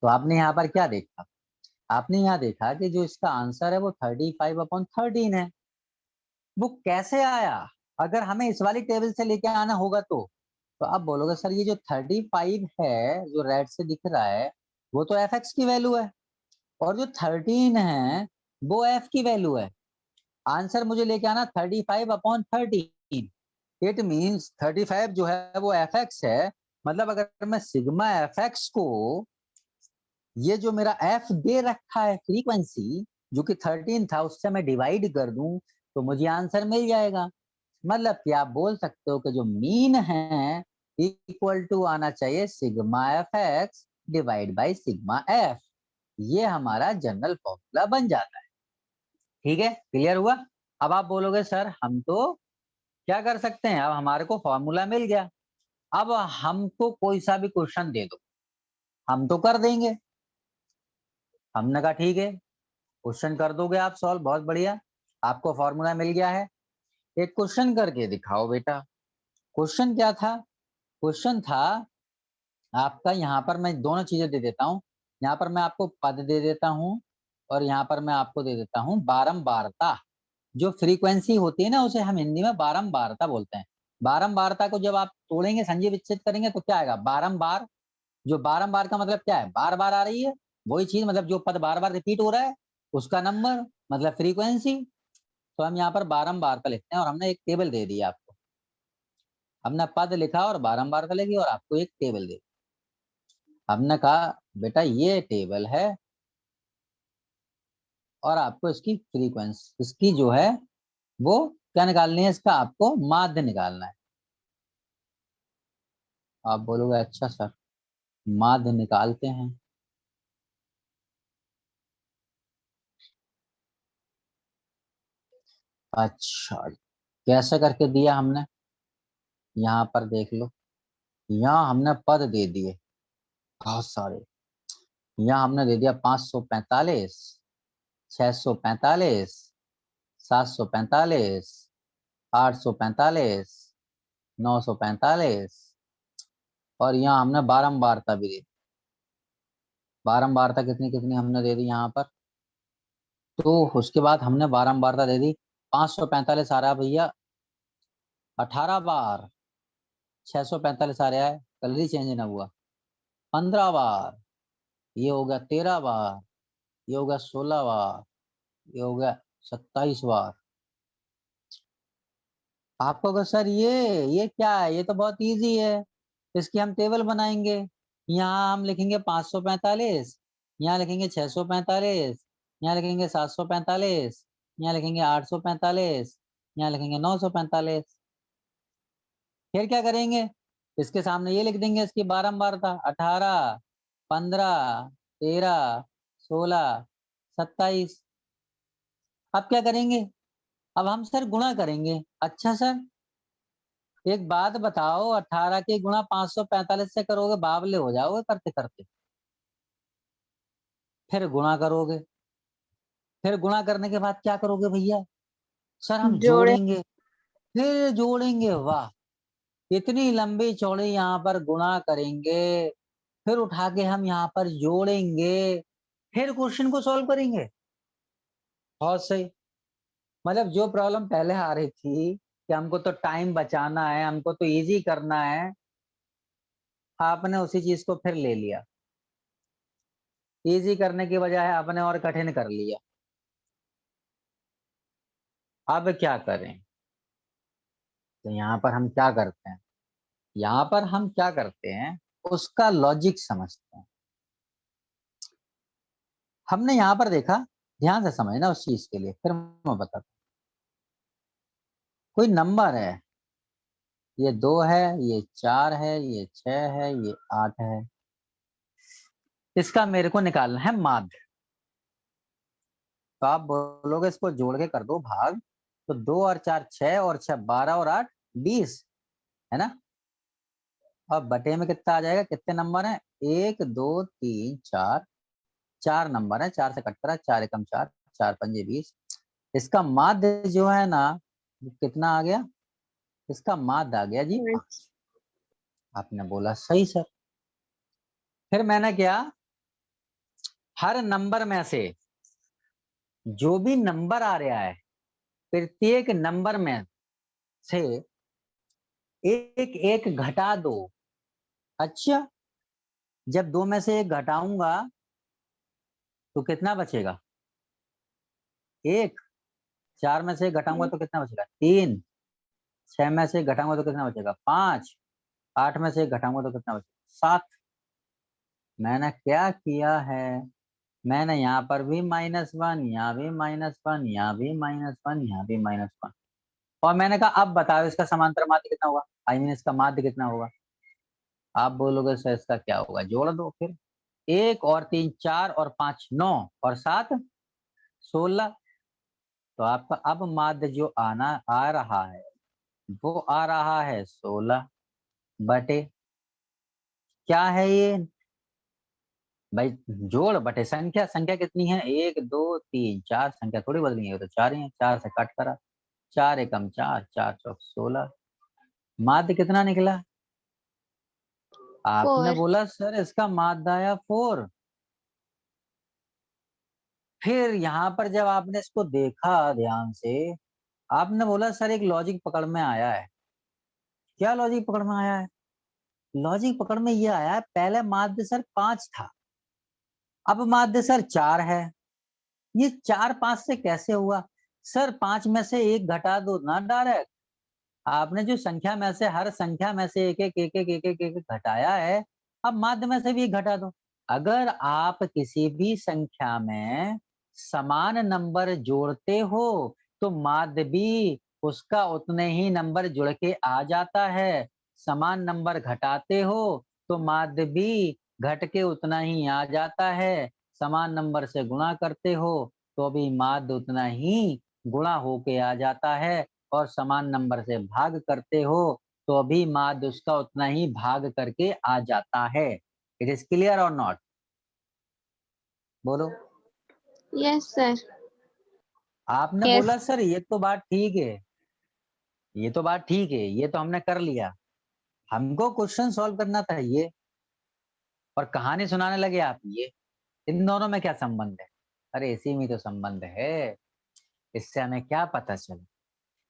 तो आपने यहाँ पर क्या देखा, आपने यहाँ देखा कि जो इसका आंसर है वो 35/13 है। वो कैसे आया, अगर हमें इस वाली टेबल से लेके आना होगा तो आप बोलोगे सर ये जो 35 है जो रेड से दिख रहा है वो तो एफ एक्स की वैल्यू है, और जो 13 है वो एफ की वैल्यू है। आंसर मुझे लेके आना 35/13। इट मीन्स 35 जो है वो एफ एक्स है। मतलब अगर मैं सिग्मा एफ एक्स को, ये जो मेरा एफ दे रखा है फ्रीक्वेंसी जो कि 13 था, उससे मैं डिवाइड कर दूं तो मुझे आंसर मिल जाएगा। मतलब कि आप बोल सकते हो कि जो मीन है इक्वल टू आना चाहिए sigma F x divide by sigma F. ये हमारा जनरल फॉर्मूला बन जाता है। ठीक है, क्लियर हुआ। अब आप बोलोगे सर हम तो क्या कर सकते हैं, अब हमारे को फॉर्मूला मिल गया, अब हमको कोई सा भी क्वेश्चन दे दो हम तो कर देंगे। हमने कहा ठीक है, क्वेश्चन कर दोगे आप सॉल्व, बहुत बढ़िया, आपको फॉर्मूला मिल गया है, एक क्वेश्चन करके दिखाओ बेटा। क्वेश्चन क्या था, क्वेश्चन था आपका, यहाँ पर मैं दोनों चीजें दे देता हूँ, यहाँ पर मैं आपको पद दे देता हूँ और यहाँ पर मैं आपको दे देता हूँ बारंबारता। जो फ्रीक्वेंसी होती है ना उसे हम हिंदी में बारंबारता बोलते हैं। बारंबारता को जब आप तोड़ेंगे संजय विच्छेद करेंगे तो क्या आएगा, बारंबार। जो बारंबार का मतलब क्या है, बार बार आ रही है वही चीज, मतलब जो पद बार बार रिपीट हो रहा है उसका नंबर मतलब फ्रीक्वेंसी। तो हम यहाँ पर बारंबारता लिखते हैं और हमने एक टेबल दे दी आपको। हमने पद लिखा और बारंबारता लिखी और आपको एक टेबल दे दी। हमने कहा बेटा ये टेबल है और आपको इसकी फ्रीक्वेंसी, इसकी जो है वो क्या निकालनी है, इसका आपको माध्य निकालना है। आप बोलोगे अच्छा सर माध्य निकालते हैं। अच्छा, कैसे करके दिया हमने, यहाँ पर देख लो, यहाँ हमने पद दे दिए बहुत सारे। यहाँ हमने दे दिया 545, 645, 745, 845, 945, और यहाँ हमने बारंबारता भी दे दी। बारंबारता कितनी कितनी हमने दे दी यहाँ पर, तो उसके बाद हमने बारंबारता दे दी 545 आ रहा है भैया 18 बार, 645 आ रहा है, कलर ही चेंज ना हुआ 15 बार, ये हो गया 13 बार, ये हो गया 16 बार, ये हो गया 27 बार। आपको अगर सर ये क्या है, ये तो बहुत इजी है, इसकी हम टेबल बनाएंगे। यहाँ हम लिखेंगे 545, यहाँ लिखेंगे 645, यहाँ लिखेंगे 745, यहाँ लिखेंगे 845, यहाँ लिखेंगे 945। फिर क्या करेंगे, इसके सामने ये लिख देंगे इसकी बारंबारता 18, 15, 13, 16, 27। अब क्या करेंगे, अब हम सर गुणा करेंगे। अच्छा सर एक बात बताओ, 18 के गुणा 545 से करोगे बावले हो जाओगे करते करते। फिर गुणा करोगे, फिर गुणा करने के बाद क्या करोगे भैया, सर हम जोड़े। जोड़ेंगे, फिर जोड़ेंगे। वाह, इतनी लंबी चौड़ी यहाँ पर गुणा करेंगे, फिर उठा के हम यहाँ पर जोड़ेंगे, फिर क्वेश्चन को सॉल्व करेंगे। बहुत सही। मतलब जो प्रॉब्लम पहले आ रही थी कि हमको तो टाइम बचाना है, हमको तो इजी करना है, आपने उसी चीज को फिर ले लिया, इजी करने की बजाय आपने और कठिन कर लिया। अब क्या करें, तो यहाँ पर हम क्या करते हैं, यहाँ पर हम क्या करते हैं उसका लॉजिक समझते हैं। हमने यहाँ पर देखा, ध्यान से समझना उस चीज के लिए, फिर मैं बताता हूँ। कोई नंबर है, ये 2 है, ये 4 है, ये 6 है, ये 8 है, इसका मेरे को निकालना है माध्य। तो आप बोलोगे इसको जोड़ के कर दो भाग, तो 2 और 4 6, और 6 12, और 8 20, है ना। अब बटे में कितना आ जाएगा, कितने नंबर है, 1 2 3 4, 4 नंबर है, 4 से कट करा, 4 एकम 4, 4 पंजे 20। इसका माध्य जो है ना कितना आ गया, इसका माध्य आ गया जी 5। आपने बोला सही सर। फिर मैंने क्या, हर नंबर में से जो भी नंबर आ रहा है, प्रत्येक नंबर में से एक एक घटा दो। अच्छा, जब 2 में से 1 घटाऊंगा तो कितना बचेगा? 1। 4 में से 1 घटाऊंगा तो कितना बचेगा? 3। 6 में से 1 घटाऊंगा तो कितना बचेगा? 5। 8 में से 1 घटाऊंगा तो कितना बचेगा? 7। मैंने क्या किया है, मैंने यहाँ पर भी -1, यहाँ भी -1, यहाँ भी -1, यहाँ भी -1, और मैंने कहा अब बताओ इसका समांतर माध्य कितना होगा, आई मीन इसका माध्य कितना होगा। आप बोलोगे सर इसका क्या होगा, जोड़ दो फिर। 1 और 3 4 और 5 9 और 7 16। तो आपका अब माध्य जो आ रहा है वो आ रहा है 16 बटे, क्या है ये भाई, जोड़ बटे संख्या। संख्या कितनी है? 1 2 3 4, संख्या थोड़ी बदली है, तो 4 ही है। 4 से कट करा, 4 एकम 4, 4 चौक 16। माध्य कितना निकला? आपने 4। बोला सर इसका माध्य आया 4। फिर यहाँ पर जब आपने इसको देखा ध्यान से, आपने बोला सर एक लॉजिक पकड़ में आया है। क्या लॉजिक पकड़ में आया है? लॉजिक पकड़ में ये आया है, पहले माध्य सर 5 था, अब माध्य सर 4 है। ये 4 5 से कैसे हुआ? सर 5 में से 1 घटा दो ना डायरेक्ट। आपने जो संख्या में से हर संख्या में से एक एक एक एक एक एक एक घटाया है, अब माध्य में से भी एक घटा दो। अगर आप किसी भी संख्या में समान नंबर जोड़ते हो तो माध्य भी उसका उतने ही नंबर जुड़ के आ जाता है। समान नंबर घटाते हो तो माध्य भी घट के उतना ही आ जाता है। समान नंबर से गुणा करते हो तो भी माध्य उतना ही गुणा होके आ जाता है, और समान नंबर से भाग करते हो तो भी माध्य उसका उतना ही भाग करके आ जाता है। इट इज क्लियर और नॉट? बोलो। Yes sir. आपने यस। बोला सर ये तो बात ठीक है, ये तो बात ठीक है, ये तो हमने कर लिया। हमको क्वेश्चन सॉल्व करना था ये, और कहानी सुनाने लगे आप ये। इन दोनों में क्या संबंध है? अरे इसी में तो संबंध है। इससे हमें क्या पता चला?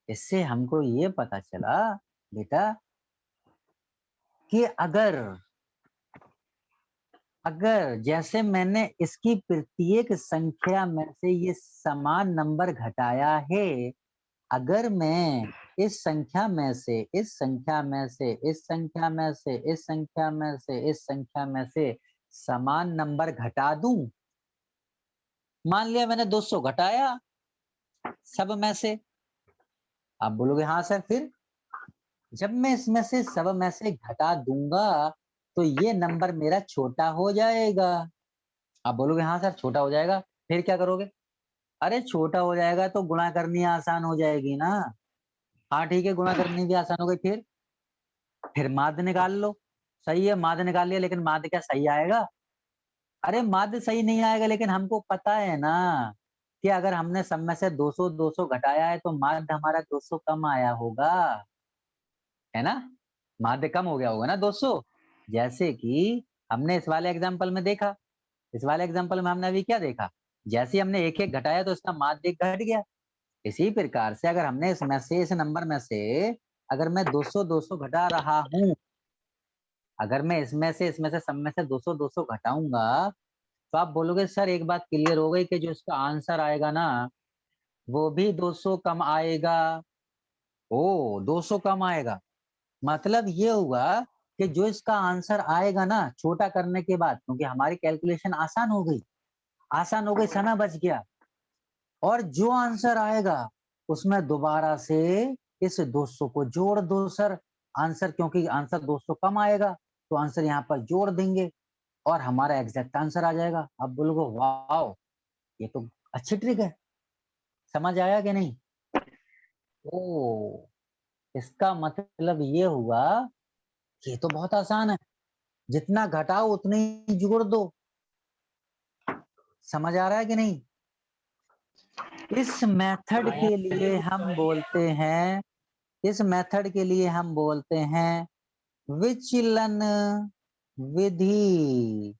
इससे हमको ये पता चला बेटा कि अगर अगर जैसे मैंने इसकी प्रत्येक संख्या में से ये समान नंबर घटाया है, अगर मैं इस संख्या में से इस संख्या में से इस संख्या में से इस संख्या में से इस संख्या में से समान नंबर घटा दूं, मान लिया मैंने 200 घटाया सब में से। आप बोलोगे हाँ सर, फिर जब मैं इसमें से सब में से घटा दूंगा तो ये नंबर मेरा छोटा हो जाएगा। आप बोलोगे हाँ सर छोटा हो जाएगा, फिर क्या करोगे? अरे छोटा हो जाएगा तो गुणा करनी आसान हो जाएगी ना। हाँ ठीक है, गुणा करनी भी आसान हो गई। फिर माध्य निकाल लो। सही है, माध्य निकाल लिया, लेकिन माध्य क्या सही आएगा? अरे माध्य सही नहीं आएगा, लेकिन हमको पता है ना कि अगर हमने सब में से 200 200 घटाया है तो माध्य हमारा 200 कम आया होगा, है ना? माध्य कम हो गया होगा ना 200। जैसे कि हमने इस वाले एग्जाम्पल में देखा, इस वाले एग्जाम्पल में हमने अभी क्या देखा, जैसे हमने एक एक घटाया तो इसका माध्य घट गया। इसी प्रकार से अगर हमने इसमें से इस नंबर में से अगर मैं 200 200 घटा रहा हूं, अगर मैं इसमें से सब में से 200 200 घटाऊंगा तो आप बोलोगे सर एक बात क्लियर हो गई कि जो इसका आंसर आएगा ना वो भी 200 कम आएगा। ओ 200 कम आएगा, मतलब ये हुआ कि जो इसका आंसर आएगा ना छोटा करने के बाद, क्योंकि हमारी कैलकुलेशन आसान हो गई, समय बच गया, और जो आंसर आएगा उसमें दोबारा से इस 200 को जोड़ दो सर। आंसर, क्योंकि आंसर 200 कम आएगा तो आंसर यहाँ पर जोड़ देंगे और हमारा एग्जैक्ट आंसर आ जाएगा। अब बोलोगे वाओ ये तो अच्छी ट्रिक है, समझ आया कि नहीं? ओ, इसका मतलब ये हुआ कि ये तो बहुत आसान है, जितना घटाओ उतने ही जोड़ दो। समझ आ रहा है कि नहीं? इस मेथड के लिए हम बोलते हैं, इस मेथड के लिए हम बोलते हैं विचलन विधि।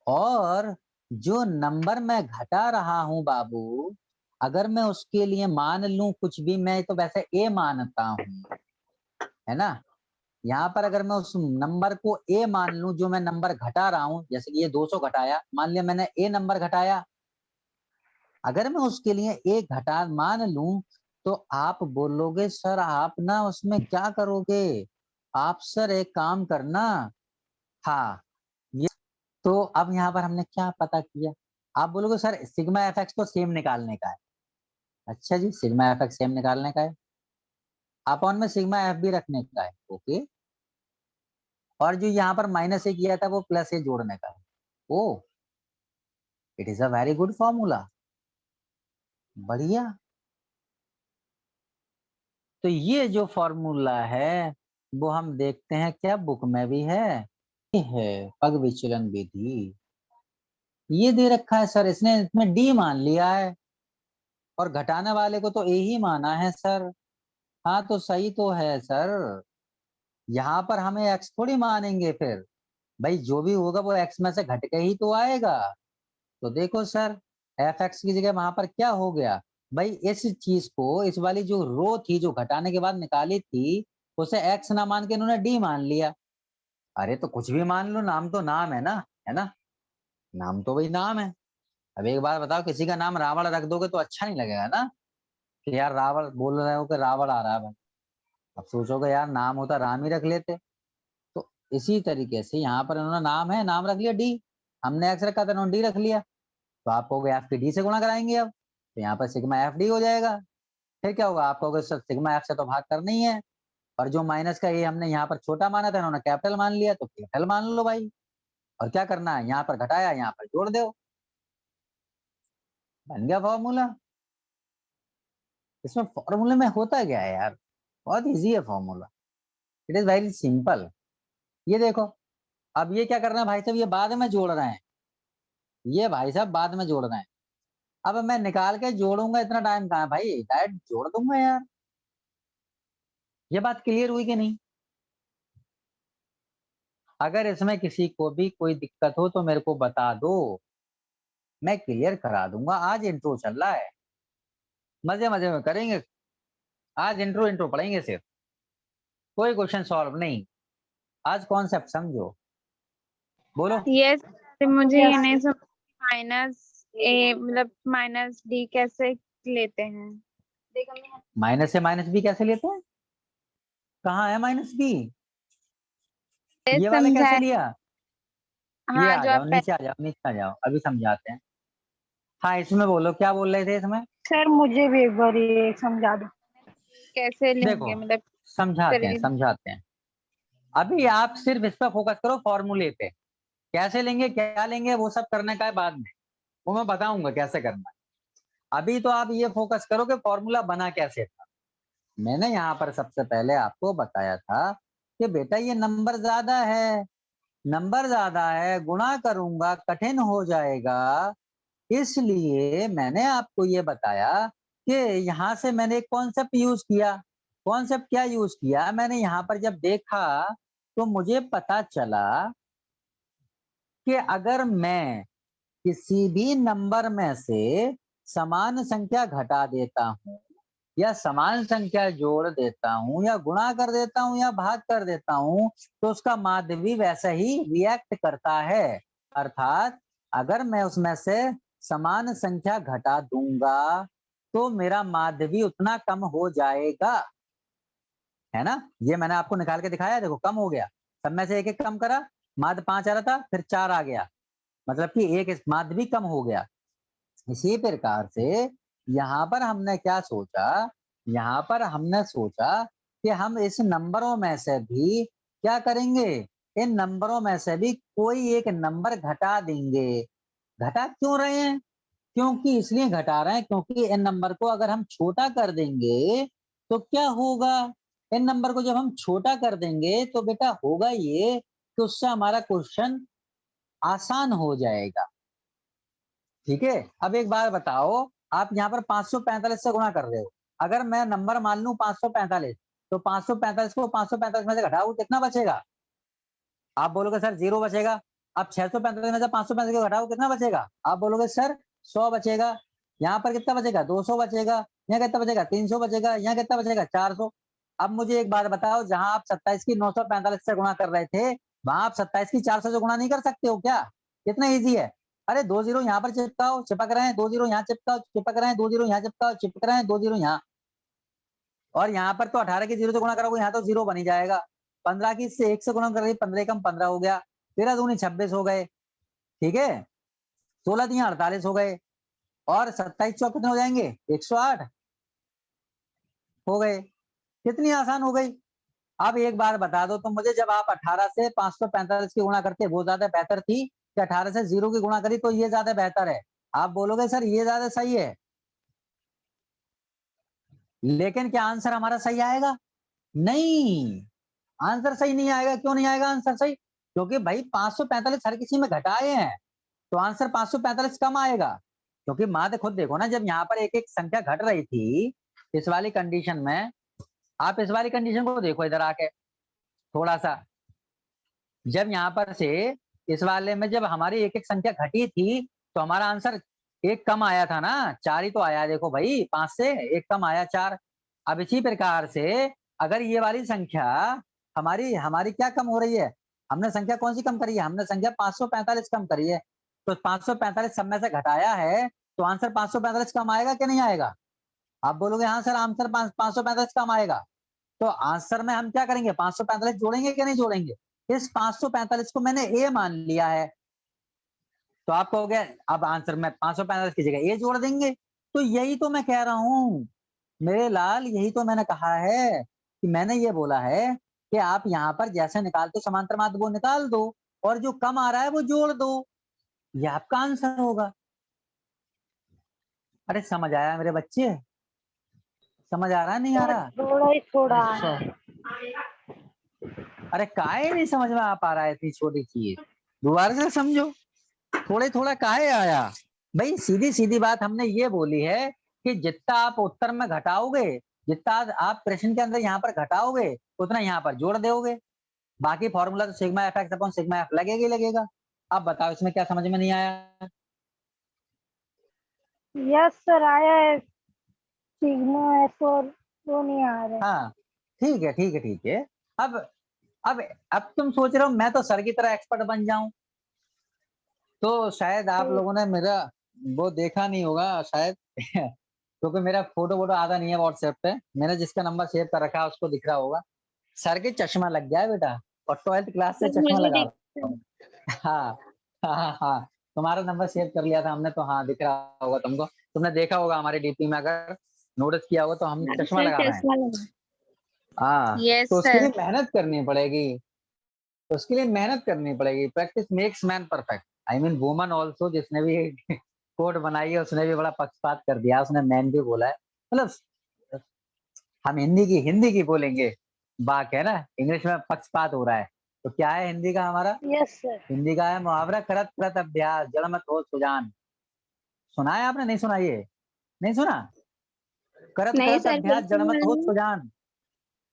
और जो नंबर मैं घटा रहा हूं बाबू, अगर मैं उसके लिए मान लूं कुछ भी, मैं तो वैसे ए मानता हूं, है ना। यहाँ पर अगर मैं उस नंबर को ए मान लूं, जो मैं नंबर घटा रहा हूं, जैसे कि ये 200 घटाया, मान लिया मैंने ए नंबर घटाया, अगर मैं उसके लिए ए घटा मान लूं, तो आप बोलोगे सर आप ना उसमें क्या करोगे, आप सर एक काम करना। हाँ, ये तो अब यहाँ पर हमने क्या पता किया, आप बोलोगे सर सिग्मा एफ एक्स तो सेम निकालने का है। अच्छा जी, सिग्मा एफ एक्स सेम निकालने का है, अपॉन में सिग्मा एफ भी रखने का है, ओके। और जो यहाँ पर माइनस ए किया था वो प्लस ए जोड़ने का है। Oh, it is a very good formula, बढ़िया। तो ये जो फॉर्मूला है वो हम देखते हैं क्या बुक में भी है, ये है पग विचलन विधि। ये दे रखा है सर, इसने इसमें डी मान लिया है और घटाने वाले को तो ए ही माना है सर। हाँ तो सही तो है सर, यहाँ पर हमें एक्स थोड़ी मानेंगे फिर, भाई जो भी होगा वो एक्स में से घट के ही तो आएगा। तो देखो सर, एफ एक्स की जगह वहां पर क्या हो गया, भाई इस चीज को, इस वाली जो रो थी जो घटाने के बाद निकाली थी, उसे एक्स ना मान के इन्होंने डी मान लिया। अरे तो कुछ भी मान लो, नाम तो नाम है ना, नाम तो वही नाम है। अब एक बात बताओ, किसी का नाम रावण रख दोगे तो अच्छा नहीं लगेगा ना, कि यार रावण बोल रहे हो कि रावण आ रहा है भाई, अब सोचोगे यार नाम होता राम ही रख लेते। तो इसी तरीके से यहाँ पर इन्होंने नाम है, नाम रख लिया डी, हमने एक्स रखा था इन्होंने डी रख लिया, तो आप कहोगे एफ की डी से गुणा कराएंगे अब, तो यहाँ पर सिग्मा एफ डी हो जाएगा। फिर क्या होगा, आप कहोगे सर सिग्मा एफ से तो भाग करना ही है, और जो माइनस का ये हमने यहाँ पर छोटा माना था इन्होंने कैपिटल मान लिया, तो कैपिटल मान लो भाई। और क्या करना है, यहाँ पर घटाया यहाँ पर जोड़ दो, बन गया फॉर्मूला। इसमें फॉर्मूले में होता क्या है यार, बहुत इजी है formula, it is very simple. ये देखो, अब ये क्या करना है भाई साहब, ये बाद में जोड़ रहे हैं, ये भाई साहब बाद में जोड़ रहे हैं। अब मैं निकाल के जोड़ूंगा, इतना टाइम कहाँ है भाई, डायरेक्ट जोड़ दूंगा यार। ये बात क्लियर हुई कि नहीं। अगर इसमें किसी को भी कोई दिक्कत हो तो मेरे को बता दो, मैं क्लियर करा दूंगा। आज इंट्रो चल रहा है, मजे मजे में करेंगे, आज इंट्रो इंट्रो पढ़ेंगे सिर्फ, कोई क्वेश्चन सॉल्व नहीं, आज कॉन्सेप्ट समझो, बोलो। यस मुझे ये नहीं समझ, माइनस ए मतलब माइनस डी कैसे लेते हैं। माइनस से माइनस बी कैसे लेते हैं, कहाँ है माइनस बी, ये ये वाले कैसे समझाए। लिया, ये हाँ आ जो आप जाओ नीचे आ जाओ, नीचे आ जाओ, अभी समझाते हैं। हाँ इसमें बोलो क्या बोल रहे थे इसमें। सर मुझे भी एक बार ये समझा दो। कैसे देखो लेंगे मतलब तरीके। समझाते हैं, अभी आप सिर्फ इस पर फोकस करो, फॉर्मूले पे, कैसे लेंगे क्या लेंगे वो सब करने का है बाद में, वो मैं बताऊंगा कैसे करना है। अभी तो आप ये फोकस करो कि फॉर्मूला बना कैसे था। मैंने यहाँ पर सबसे पहले आपको बताया था कि बेटा ये नंबर ज्यादा है, नंबर ज्यादा है, गुणा करूंगा कठिन हो जाएगा, इसलिए मैंने आपको ये बताया कि यहाँ से मैंने एक कॉन्सेप्ट यूज किया। कॉन्सेप्ट क्या यूज किया, मैंने यहाँ पर जब देखा तो मुझे पता चला कि अगर मैं किसी भी नंबर में से समान संख्या घटा देता हूँ या समान संख्या जोड़ देता हूँ या गुणा कर देता हूँ या भाग कर देता हूँ, तो उसका माध्य भी वैसा ही रिएक्ट करता है। अर्थात अगर मैं उसमें से समान संख्या घटा दूंगा तो मेरा माध्य भी उतना कम हो जाएगा, है ना। ये मैंने आपको निकाल के दिखाया, देखो कम हो गया, सब में से एक एक कम करा, माध्य 5 आ रहा था फिर 4 आ गया, मतलब कि एक माध्य भी कम हो गया। इसी प्रकार से यहाँ पर हमने क्या सोचा, यहाँ पर हमने सोचा कि हम इस नंबरों में से भी क्या करेंगे, इन नंबरों में से भी कोई एक नंबर घटा देंगे। घटा क्यों रहे हैं, क्योंकि इसलिए घटा रहे हैं क्योंकि इन नंबर को अगर हम छोटा कर देंगे तो क्या होगा, इन नंबर को जब हम छोटा कर देंगे तो बेटा होगा ये कि उससे हमारा क्वेश्चन आसान हो जाएगा। ठीक है, अब एक बार बताओ, आप यहाँ पर 545 से गुणा कर रहे हो, अगर मैं नंबर मान लू 545, तो 545 को 545 में से घटाओ कितना बचेगा, आप बोलोगे सर 0 बचेगा। अब 645 में से 535 को घटाओ, कितना बचेगा? आप बोलोगे सर 100 बचेगा। यहाँ पर कितना बचेगा? 200 बचेगा। यहाँ कितना बचेगा? 300 बचेगा। यहाँ कितना बचेगा? 400। अब मुझे एक बात बताओ, जहां आप 27 की 945 से गुणा कर रहे थे, वहां आप 27 की 400 से गुणा नहीं कर सकते हो क्या? कितना ईजी है। अरे 2 जीरो यहाँ पर चिपकाओ, चिपक रहे हैं। 2 जीरो यहाँ चिपकाओ, चिपक रहे हैं। 2 जीरो यहाँ चिपकाओ, चिपक रहे हैं। 2 जीरो यहाँ। और यहाँ पर तो 18 की 0 से गुणा करोगे, यहाँ तो 0 बन ही जाएगा। 15 की से 1 से गुणा कर रही, 15 कम 15 हो गया। 13 दूनी 26 हो गए, ठीक है। 16 दिया 48 हो गए, और 27 चौक कितने हो जाएंगे? 108 हो गए। कितनी आसान हो गई। अब एक बार बता दो तो मुझे, जब आप 18 से 545 की गुणा करते वो ज्यादा बेहतर थी कि 18 से 0 की गुणा करी तो ये ज्यादा बेहतर है? आप बोलोगे सर ये ज्यादा सही है, लेकिन क्या आंसर हमारा सही आएगा? नहीं, आंसर सही नहीं आएगा। क्यों नहीं आएगा आंसर सही? क्योंकि भाई 545 हर किसी में घटाए हैं, तो आंसर 545 कम आएगा। क्योंकि माँ खुद देखो ना, जब यहाँ पर एक एक संख्या घट रही थी इस वाली कंडीशन में, आप इस वाली कंडीशन को देखो इधर आके थोड़ा सा। जब यहाँ पर से इस वाले में जब हमारी एक एक संख्या घटी थी तो हमारा आंसर एक कम आया था ना, 4 ही तो आया। देखो भाई 5 से एक कम आया 4। अब इसी प्रकार से अगर ये वाली संख्या हमारी हमारी क्या कम हो रही है, हमने संख्या कौन सी कम करी है? हमने संख्या 545 कम करी है। तो 545 सब में से घटाया है, तो आंसर 545 कम आएगा कि नहीं आएगा? आप बोलोगे हाँ सर आंसर 545 कम आएगा। तो आंसर में हम क्या करेंगे? 545 जोड़ेंगे कि नहीं जोड़ेंगे? इस 545 को मैंने ए मान लिया है, तो आप कहोगे अब आंसर में 545 की जगह ए जोड़ देंगे। तो यही तो मैं कह रहा हूं मेरे लाल, यही तो मैंने कहा है कि मैंने ये बोला है कि आप यहाँ पर जैसे निकालते समांतर माध्य वो निकाल दो, और जो कम आ रहा है वो जोड़ दो, ये आपका आंसर होगा। अरे समझ आया मेरे बच्चे? समझ आ रहा है नहीं आ रहा? थोड़ा ही थोड़ा अच्छा, अरे काहे नहीं समझ में आ पा रहा है इतनी छोटी चीज? दोबारा से समझो। थोड़े थोड़ा काहे आया भाई? सीधी सीधी बात हमने ये बोली है कि जितना आप उत्तर में घटाओगे, जितना आप प्रश्न के अंदर यहाँ पर घटाओगे, उतना यहाँ पर जोड़ दोगे। बाकी फॉर्मूला तो sigma F X upon sigma F लगेगा ही लगेगा। अब बताओ इसमें क्या समझ में नहीं आया? यस सर आया है, सिग्मा एफ और वो नहीं आ रहा है। हाँ ठीक है ठीक है ठीक है। अब अब अब तुम सोच रहे हो मैं तो सर की तरह एक्सपर्ट बन जाऊं, तो शायद आप लोगों ने मेरा वो देखा नहीं होगा शायद क्योंकि मेरा फोटो वोटो आता नहीं है व्हाट्सएप पे। मैंने जिसका नंबर सेव कर रखा है उसको दिख रहा होगा। सर के चश्मा लग गया है बेटा, और 12th क्लास से चश्मा मुझे लगा दिख रहा हूं। हाँ हाँ, तुम्हारा नंबर सेव कर लिया था हमने, तो हाँ दिख रहा होगा तुमको। तुमने देखा होगा हमारे डीपी में, अगर नोटिस किया होगा तो हम चश्मा सर लगा रहे हैं। चश्मा लगा। हाँ, यस तो उसके लिए सर। मेहनत करनी पड़ेगी। तो उसके लिए मेहनत करनी पड़ेगी। Practice makes man perfect. I mean woman also, जिसने भी कोट बनाई है उसने भी बड़ा पक्षपात कर दिया, उसने मैन भी बोला है। मतलब हम हिंदी की बोलेंगे, बात है ना, इंग्लिश में पक्षपात हो रहा है। तो क्या है हिंदी का हमारा? Yes sir. हिंदी का है मुहावरा करत करत अभ्यास जड़ मत हो सुजान। सुना है आपने? नहीं सुना? ये नहीं सुना? करत नहीं करत सर, अभ्यास जड़ बिल्कुल मत हो नहीं। सुजान।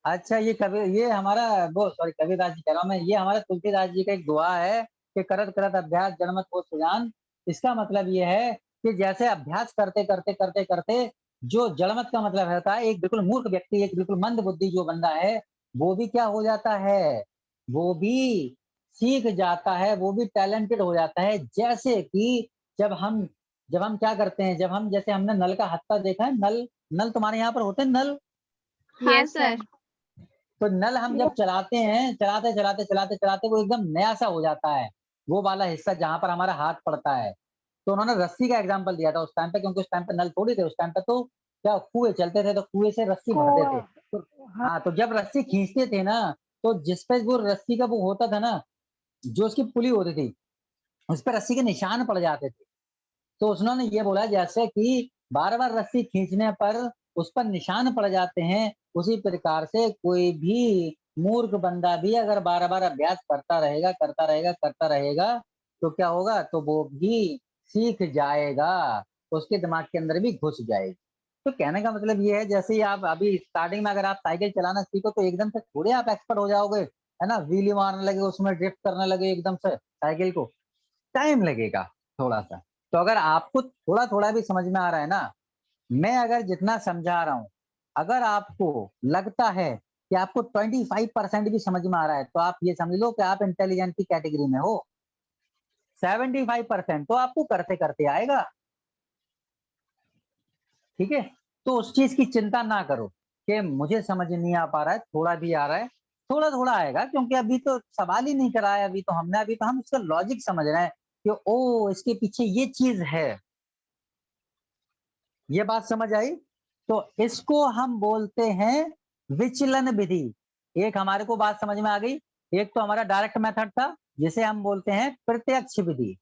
अच्छा, ये हमारा वो सॉरी कबीरदास जी कह रहा हूँ मैं, ये हमारा तुलसीदास जी का एक दुआ है कि करत करत अभ्यास जड़ मत हो सुजान। इसका मतलब ये है कि जैसे अभ्यास करते करते करते करते जो जड़मत का मतलब होता है, एक बिल्कुल मूर्ख व्यक्ति, एक बिल्कुल मंद बुद्धि जो बंदा है, वो भी क्या हो जाता है? वो भी सीख जाता है, वो भी टैलेंटेड हो जाता है। जैसे कि जब हम क्या करते हैं, जब हम जैसे हमने नल का हत्था देखा है, नल नल तुम्हारे यहाँ पर होते हैं नल? Yes sir. तो नल हम जब चलाते हैं, चलाते चलाते चलाते चलाते वो एकदम नया सा हो जाता है, वो वाला हिस्सा जहां पर हमारा हाथ पड़ता है। तो उन्होंने रस्सी का एग्जांपल दिया था उस टाइम पे, क्योंकि उस टाइम पे नल थोड़ी थे, उस टाइम पे तो क्या कुएं चलते थे, तो कुएं से रस्सी भरते थे। कुआं। तो हाँ हाँ, तो जब रस्सी खींचते थे ना, तो जिस पे वो रस्सी का वो होता था ना, जो उसकी पुली होती थी, उस पर रस्सी के निशान पड़ जाते थे। तो उन्होंने ये बोला जैसे कि बार बार रस्सी खींचने पर उस पर निशान पड़ जाते हैं, उसी प्रकार से कोई भी मूर्ख बंदा भी अगर बार बार अभ्यास करता रहेगा करता रहेगा करता रहेगा, तो क्या होगा? तो वो भी सीख जाएगा, उसके दिमाग के अंदर भी घुस जाएगी। तो कहने का मतलब ये है, जैसे ही आप अभी स्टार्टिंग में अगर आप साइकिल चलाना सीखो तो एकदम से थोड़े आप एक्सपर्ट हो जाओगे, है ना? व्हीली मारने लगे, उसमें ड्रिफ्ट करने लगे एकदम से साइकिल को, टाइम लगेगा थोड़ा सा। तो अगर आपको थोड़ा थोड़ा भी समझ में आ रहा है ना, मैं अगर जितना समझा रहा हूं, अगर आपको लगता है कि आपको 25% भी समझ में आ रहा है, तो आप ये समझ लो कि आप इंटेलिजेंट की कैटेगरी में हो। 75% तो आपको करते करते आएगा। ठीक है, तो उस चीज की चिंता ना करो कि मुझे समझ नहीं आ पा रहा है, थोड़ा भी आ रहा है, थोड़ा थोड़ा आएगा, क्योंकि अभी तो सवाल ही नहीं करा है, अभी तो हम उसका लॉजिक समझ रहे हैं कि ओ इसके पीछे ये चीज है। ये बात समझ आई? तो इसको हम बोलते हैं विचलन विधि। एक हमारे को बात समझ में आ गई। एक तो हमारा डायरेक्ट मेथड था जिसे हम बोलते हैं प्रत्यक्ष विधि।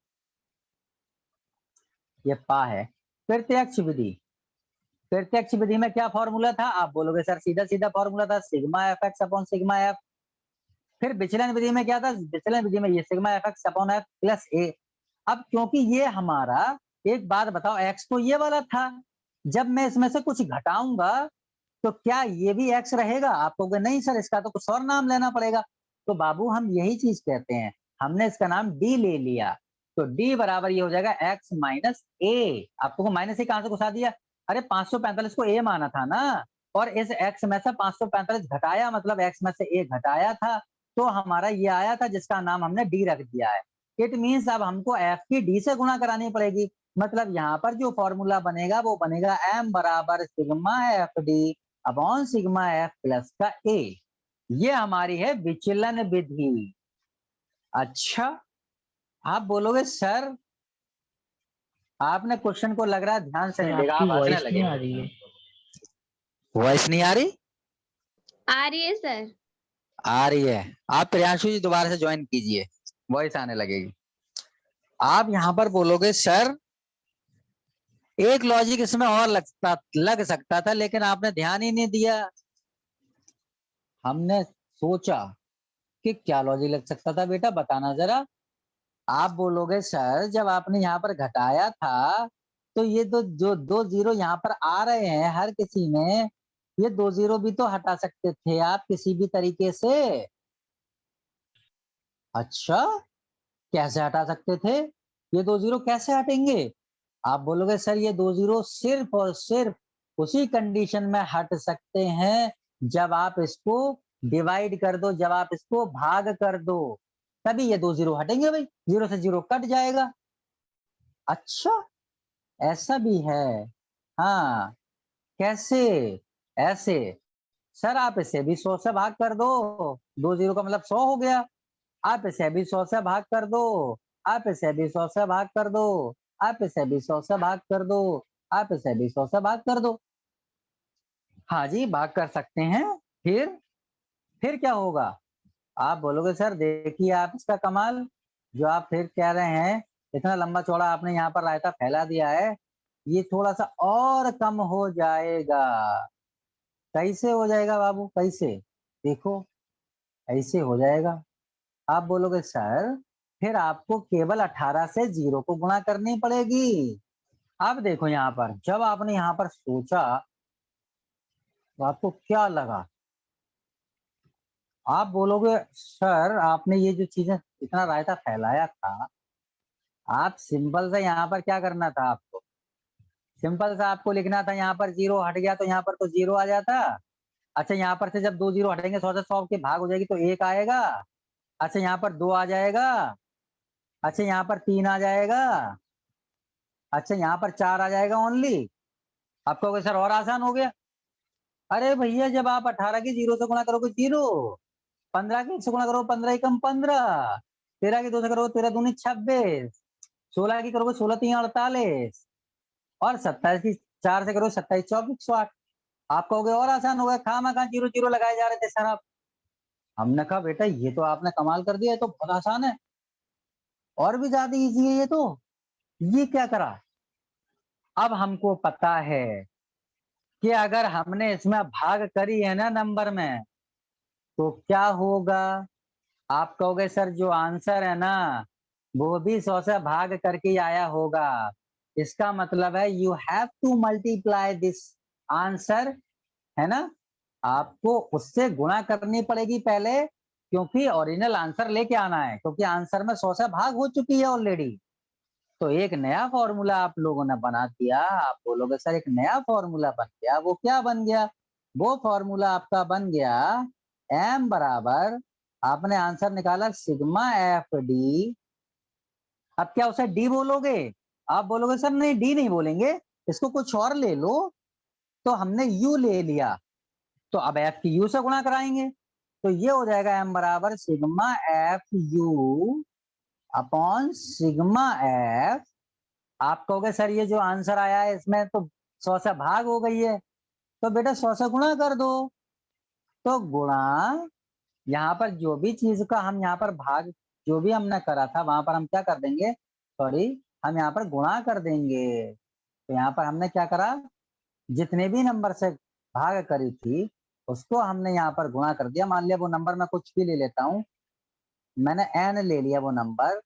ये पा है प्रत्यक्ष विधि। प्रत्यक्ष विधि में क्या फॉर्मूला था? आप बोलोगे सर सीधा सीधा फॉर्मूला था sigma F X upon sigma F. फिर विचलन विधि में क्या था? विचलन विधि में ये sigma F X upon F plus A. अब क्योंकि ये हमारा, एक बात बताओ, एक्स तो ये वाला था, जब मैं इसमें से कुछ घटाऊंगा तो क्या ये भी एक्स रहेगा? आप कहोगे नहीं सर इसका तो कुछ और नाम लेना पड़ेगा। तो बाबू हम यही चीज कहते हैं, हमने इसका नाम डी ले लिया, तो डी बराबर ये हो जाएगा एक्स माइनस ए। आपको माइनस ए कहां से घुसा दिया? अरे 545 को ए माना था ना, और इस एक्स में से 545 घटाया, मतलब एक्स में से ए घटाया था, तो हमारा ये आया था जिसका नाम हमने डी रख दिया है। इट मीन्स अब हमको एफ की डी से गुणा करानी पड़ेगी। मतलब यहाँ पर जो फॉर्मूला बनेगा वो बनेगा एम बराबर sigma F D upon sigma F plus का ए। ये हमारी है विचलन विधि। अच्छा, आप बोलोगे सर आपने क्वेश्चन को लग रहा है ध्यान से नहीं देखा, आपकी आप हंसने वॉइस नहीं आ लगे। रही है। वॉइस नहीं आ रही? आ रही है सर। आ रही है। आप प्रियांशु जी दोबारा से ज्वाइन कीजिए, वॉइस आने लगेगी। आप यहाँ पर बोलोगे सर एक लॉजिक इसमें और लग सकता था, लेकिन आपने ध्यान ही नहीं दिया। हमने सोचा कि क्या लॉजिक लग सकता था, बेटा बताना जरा। आप बोलोगे सर जब आपने यहाँ पर घटाया था तो ये जो दो जीरो यहाँ पर आ रहे हैं हर किसी में, ये दो जीरो भी तो हटा सकते थे आप किसी भी तरीके से। अच्छा, कैसे हटा सकते थे? ये दो जीरो कैसे हटेंगे? आप बोलोगे सर ये दो जीरो सिर्फ और सिर्फ उसी कंडीशन में हट सकते हैं जब आप इसको डिवाइड कर दो, जब आप इसको भाग कर दो, तभी ये दो जीरो हटेंगे भाई, जीरो से जीरो कट जाएगा। अच्छा, ऐसा भी है? हाँ, कैसे? ऐसे सर आप इसे भी 100 से भाग कर दो, दो जीरो का मतलब 100 हो गया। आप इसे भी 100 से भाग कर दो, आप इसे भी 100 से भाग कर दो, आप इसे भी 100 से भाग कर दो, आप इसे भी 100 से भाग कर दो। हाँ जी, भाग कर सकते हैं। फिर क्या होगा? आप बोलोगे सर देखिए आप इसका कमाल, जो आप फिर कह रहे हैं इतना लंबा चौड़ा आपने यहाँ पर रायता फैला दिया है, ये थोड़ा सा और कम हो जाएगा। कैसे हो जाएगा बाबू, कैसे? देखो ऐसे हो जाएगा। आप बोलोगे सर फिर आपको केवल 18 से जीरो को गुणा करनी पड़ेगी। अब देखो यहाँ पर जब आपने यहाँ पर सोचा तो आपको क्या लगा? आप बोलोगे सर आपने ये जो चीजें इतना रायता फैलाया था, आप सिंपल से यहाँ पर क्या करना था आपको? सिंपल सा आपको लिखना था यहाँ पर जीरो हट गया तो यहाँ पर तो जीरो आ जाता। अच्छा, यहाँ पर से जब दो जीरो हटेंगे 100 से 100 के भाग हो जाएगी तो एक आएगा। अच्छा, यहाँ पर दो आ जाएगा। अच्छा, यहाँ पर तीन आ जाएगा। अच्छा, यहाँ पर चार आ जाएगा ओनली। आप कहोगे सर और आसान हो गया। अरे भैया जब आप 18 की जीरो से गुणा करोगे जीरो, 15 की एक से गुणा करो 15 कम 15, 13 की दो से करोगे 13 दूनी 26, 16 की करोगे 16 तीन 48, और 27 की चार से करोगे 27 24 108। आप कहोगे और आसान हो गया, खामा जीरो जीरो लगाए जा रहे थे सर आप। हमने कहा बेटा ये तो आपने कमाल कर दिया, ये तो बहुत आसान है, और भी ज्यादा इजी है ये तो। ये क्या करा? अब हमको पता है कि अगर हमने इसमें भाग करी है ना नंबर में, तो क्या होगा? आप कहोगे सर जो आंसर है ना वो भी 100 से भाग करके ही आया होगा। इसका मतलब है you have to multiply this answer, है ना? आपको उससे गुणा करनी पड़ेगी पहले, क्योंकि ओरिजिनल आंसर लेके आना है, क्योंकि आंसर में 100 से भाग हो चुकी है ऑलरेडी। तो एक नया फॉर्मूला आप लोगों ने बना दिया। आप बोलोगे सर एक नया फॉर्मूला बन गया, वो क्या बन गया? वो फॉर्मूला आपका बन गया m बराबर, आपने आंसर निकाला सिग्मा एफ डी। अब क्या उसे डी बोलोगे? आप बोलोगे सर नहीं डी नहीं बोलेंगे, इसको कुछ और ले लो। तो हमने यू ले लिया, तो अब एफ की यू से गुणा कराएंगे, तो ये हो जाएगा m बराबर sigma F you upon sigma F. आप कहोगे सर ये जो आंसर आया है इसमें तो 100 से भाग हो गई है, तो बेटा 100 से गुणा कर दो। तो गुणा, यहाँ पर जो भी चीज का हम यहाँ पर भाग जो भी हमने करा था वहां पर हम क्या कर देंगे, सॉरी, हम यहाँ पर गुणा कर देंगे। तो यहाँ पर हमने क्या करा, जितने भी नंबर से भाग करी थी उसको हमने यहाँ पर गुणा कर दिया। मान लिया वो नंबर मैं कुछ भी ले लेता हूँ, मैंने n ले लिया वो नंबर,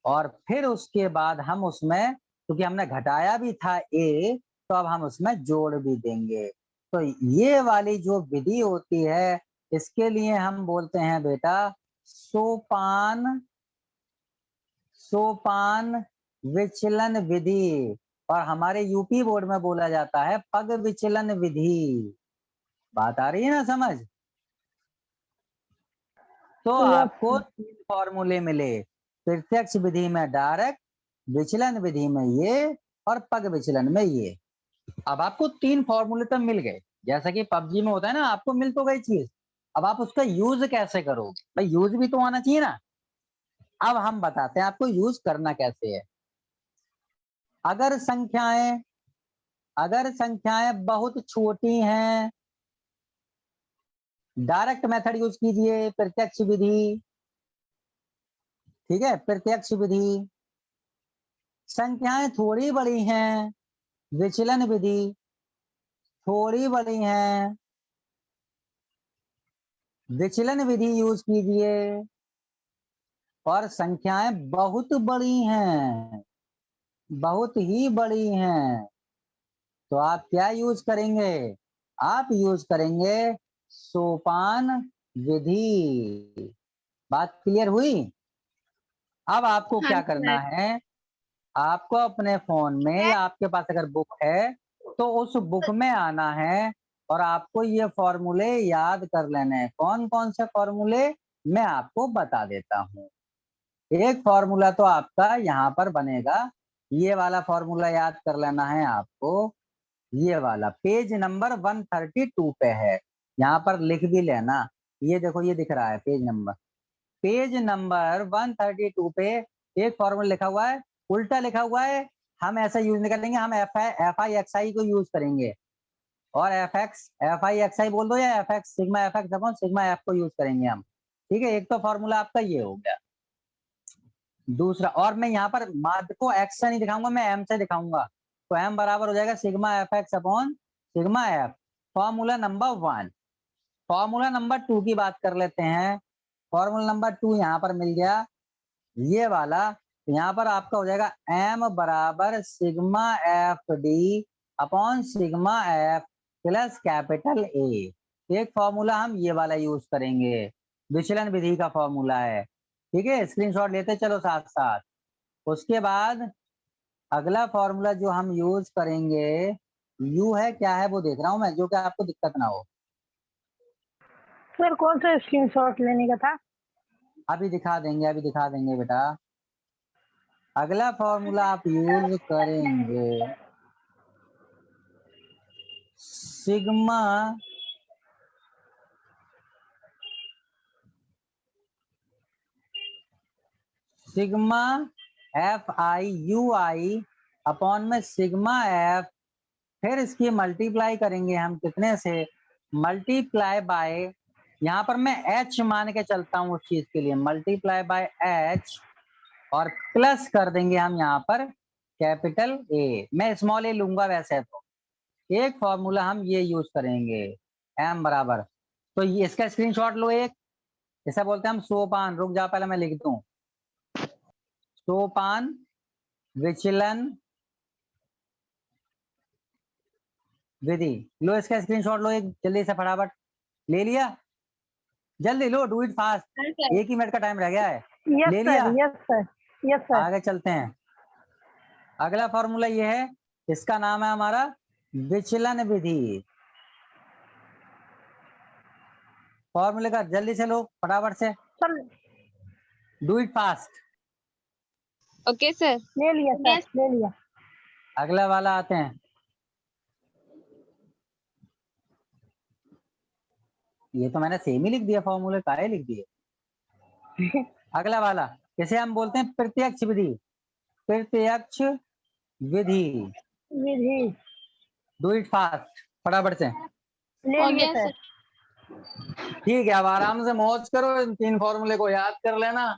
और फिर उसके बाद हम उसमें, क्योंकि हमने घटाया भी था a, तो अब हम उसमें जोड़ भी देंगे। तो ये वाली जो विधि होती है इसके लिए हम बोलते हैं बेटा सोपान, सोपान विचलन विधि, और हमारे यूपी बोर्ड में बोला जाता है पग विचलन विधि। बात आ रही है ना समझ? तो आपको 3 फॉर्मूले मिले, प्रत्यक्ष विधि में डायरेक्ट, विचलन विधि में ये, और पग विचलन में ये। अब आपको 3 फॉर्मूले तो मिल गए, जैसा कि पबजी में होता है ना, आपको मिल तो गई चीज। अब आप उसका यूज कैसे करोगे? भाई यूज भी तो आना चाहिए ना। अब हम बताते हैं आपको यूज करना कैसे है। अगर संख्याएं बहुत छोटी हैं, डायरेक्ट मेथड यूज कीजिए, प्रत्यक्ष विधि। ठीक है, प्रत्यक्ष विधि। संख्याएं थोड़ी बड़ी हैं, विचलन विधि। थोड़ी बड़ी हैं, विचलन विधि यूज कीजिए। और संख्याएं बहुत बड़ी हैं, बहुत ही बड़ी हैं, तो आप क्या यूज करेंगे? आप यूज करेंगे सोपान विधि। बात क्लियर हुई? अब आपको क्या हाँ करना सर। है, आपको अपने फोन में या आपके पास अगर बुक है तो उस बुक में आना है, और आपको ये फॉर्मूले याद कर लेने हैं। कौन कौन से फॉर्मूले, मैं आपको बता देता हूँ। एक फॉर्मूला तो आपका यहाँ पर बनेगा, ये वाला फॉर्मूला याद कर लेना है आपको। ये वाला पेज नंबर 132 पे है, यहाँ पर लिख भी लेना। ये देखो ये दिख रहा है पेज नंबर 132 पे एक फॉर्मूला लिखा हुआ है, उल्टा लिखा हुआ है। हम ऐसा यूज नहीं करेंगे, हम एफ आई एक्स आई को यूज करेंगे, और एफ आई एक्स आई बोल दो, या F x sigma F X upon sigma F को यूज करेंगे हम। ठीक है, एक तो फॉर्मूला आपका ये हो गया। दूसरा, और मैं यहाँ पर माध्य को एक्स से नहीं दिखाऊंगा, मैं एम से दिखाऊंगा। तो एम बराबर हो जाएगा sigma F X upon sigma F, formula number 1। Formula number 2 की बात कर लेते हैं। फॉर्मूला नंबर 2 यहाँ पर मिल गया, ये वाला। यहाँ पर आपका हो जाएगा m बराबर sigma F D upon sigma F plus capital A. एक फॉर्मूला हम ये वाला यूज करेंगे, विचलन विधि का फॉर्मूला है। ठीक है, स्क्रीनशॉट लेते चलो साथ साथ। उसके बाद अगला फॉर्मूला जो हम यूज करेंगे, यू है, क्या है वो देख रहा हूं मैं, जो कि आपको दिक्कत ना हो। सर कौन सा स्क्रीनशॉट लेने का था? अभी दिखा देंगे बेटा। अगला फॉर्मूला आप यूज करेंगे sigma F I you I upon में सिग्मा एफ, फिर इसकी मल्टीप्लाई करेंगे हम कितने से, मल्टीप्लाई बाय, यहाँ पर मैं एच मान के चलता हूँ उस चीज के लिए, मल्टीप्लाई बाय एच, और प्लस कर देंगे हम यहाँ पर कैपिटल ए। मैं स्मॉल ए लूंगा वैसे तो। एक फॉर्मूला हम ये यूज करेंगे एम बराबर, तो ये इसका स्क्रीनशॉट लो एक। इसे बोलते हैं हम सोपान, रुक जा पहले मैं लिख दूं, सोपान विचलन विधि। लो इसका स्क्रीनशॉट लो एक जल्दी से फटाफट, ले लिया? जल्दी लो, डू इट फास्ट, एक ही मिनट का टाइम रह गया है। यस ले सर, लिया? Yes sir, yes sir. आगे चलते हैं। अगला फॉर्मूला ये है, इसका नाम है हमारा विचलन विधि। फॉर्मूले का जल्दी से लो, फटाफट से, sir do it fast. Okay sir. ले लिया सर, ले लिया। अगला वाला आते हैं। ये तो मैंने सेम ही लिख दिया, फॉर्मूले काहे लिख दिए। अगला वाला, इसे हम बोलते हैं प्रत्यक्ष विधि। प्रत्यक्ष विधि, विधि डू इट फास्ट, फटाफट से। ले हो लिया गया सर। सर। ठीक है, अब आराम से मौज करो, इन 3 फॉर्मूले को याद कर लेना।